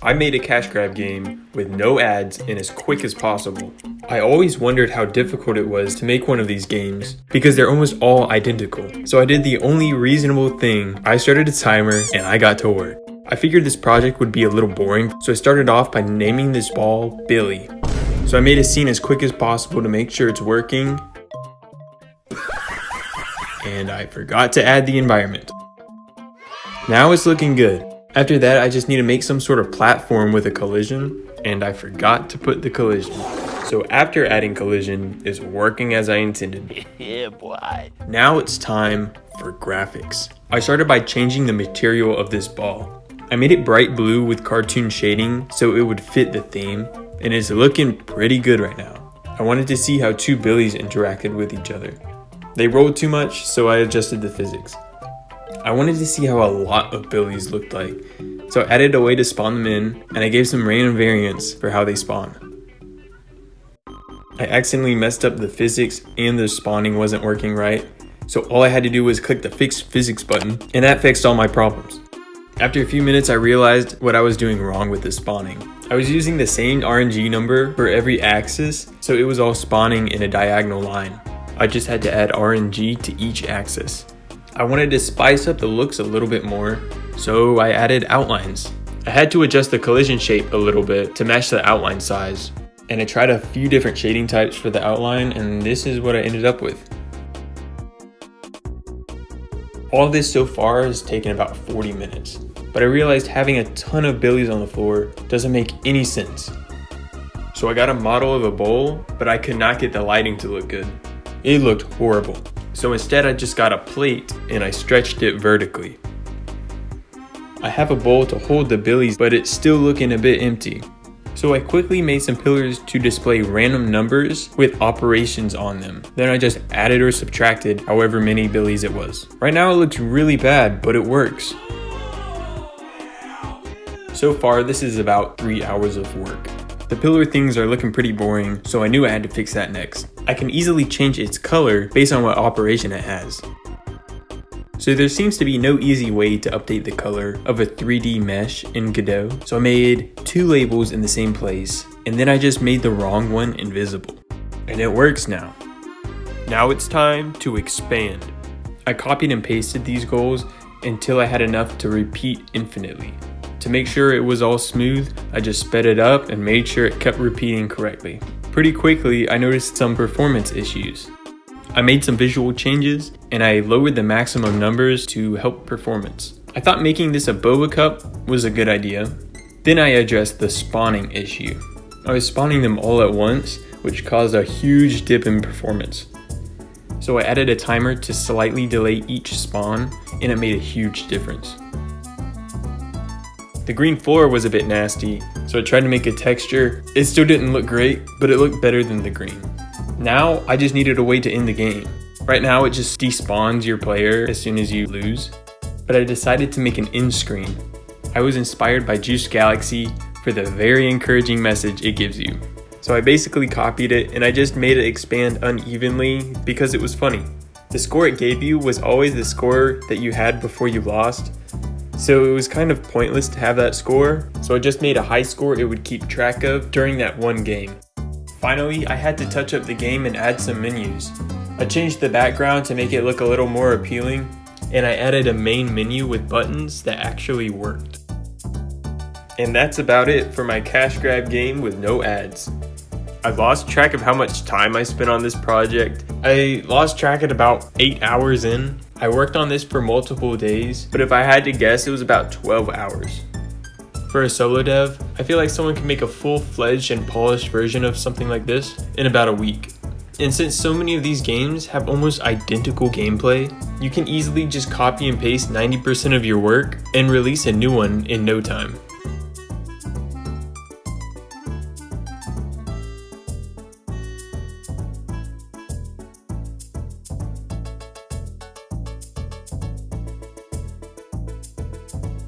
I made a cash grab game with no ads and as quick as possible. I always wondered how difficult it was to make one of these games because they're almost all identical. So I did the only reasonable thing. I started a timer and I got to work. I figured this project would be a little boring, so I started off by naming this ball Billy. So I made a scene as quick as possible to make sure it's working. And I forgot to add the environment. Now it's looking good. After that, I just need to make some sort of platform with a collision, and I forgot to put the collision. So after adding collision, it's working as I intended. Yeah, boy. Now it's time for graphics. I started by changing the material of this ball. I made it bright blue with cartoon shading so it would fit the theme, and it's looking pretty good right now. I wanted to see how two Billies interacted with each other. They rolled too much, so I adjusted the physics. I wanted to see how a lot of Billies looked like, so I added a way to spawn them in, and I gave some random variants for how they spawn. I accidentally messed up the physics and the spawning wasn't working right, so all I had to do was click the fix physics button, and that fixed all my problems. After a few minutes, I realized what I was doing wrong with the spawning. I was using the same RNG number for every axis, so it was all spawning in a diagonal line. I just had to add RNG to each axis. I wanted to spice up the looks a little bit more, so I added outlines. I had to adjust the collision shape a little bit to match the outline size, and I tried a few different shading types for the outline, and this is what I ended up with. All this so far has taken about 40 minutes, but I realized having a ton of Billies on the floor doesn't make any sense. So I got a model of a bowl, but I could not get the lighting to look good. It looked horrible. So instead I just got a plate and I stretched it vertically. I have a bowl to hold the Billies, but it's still looking a bit empty. So I quickly made some pillars to display random numbers with operations on them. Then I just added or subtracted however many Billies it was. Right now it looks really bad, but it works. So far this is about 3 hours of work. The pillar things are looking pretty boring, so I knew I had to fix that next. I can easily change its color based on what operation it has. So there seems to be no easy way to update the color of a 3D mesh in Godot. So I made two labels in the same place, and then I just made the wrong one invisible. And it works now. Now it's time to expand. I copied and pasted these goals until I had enough to repeat infinitely. To make sure it was all smooth, I just sped it up and made sure it kept repeating correctly. Pretty quickly, I noticed some performance issues. I made some visual changes and I lowered the maximum numbers to help performance. I thought making this a boba cup was a good idea. Then I addressed the spawning issue. I was spawning them all at once, which caused a huge dip in performance. So I added a timer to slightly delay each spawn, and it made a huge difference. The green floor was a bit nasty, so I tried to make a texture. It still didn't look great, but it looked better than the green. Now, I just needed a way to end the game. Right now, it just despawns your player as soon as you lose, but I decided to make an end screen. I was inspired by Juice Galaxy for the very encouraging message it gives you. So I basically copied it and I just made it expand unevenly because it was funny. The score it gave you was always the score that you had before you lost, so it was kind of pointless to have that score, so I just made a high score it would keep track of during that one game. Finally, I had to touch up the game and add some menus. I changed the background to make it look a little more appealing, and I added a main menu with buttons that actually worked. And that's about it for my cash grab game with no ads. I lost track of how much time I spent on this project. I lost track at about 8 hours in. I worked on this for multiple days, but if I had to guess, it was about 12 hours. For a solo dev, I feel like someone can make a full-fledged and polished version of something like this in about a week. And since so many of these games have almost identical gameplay, you can easily just copy and paste 90% of your work and release a new one in no time.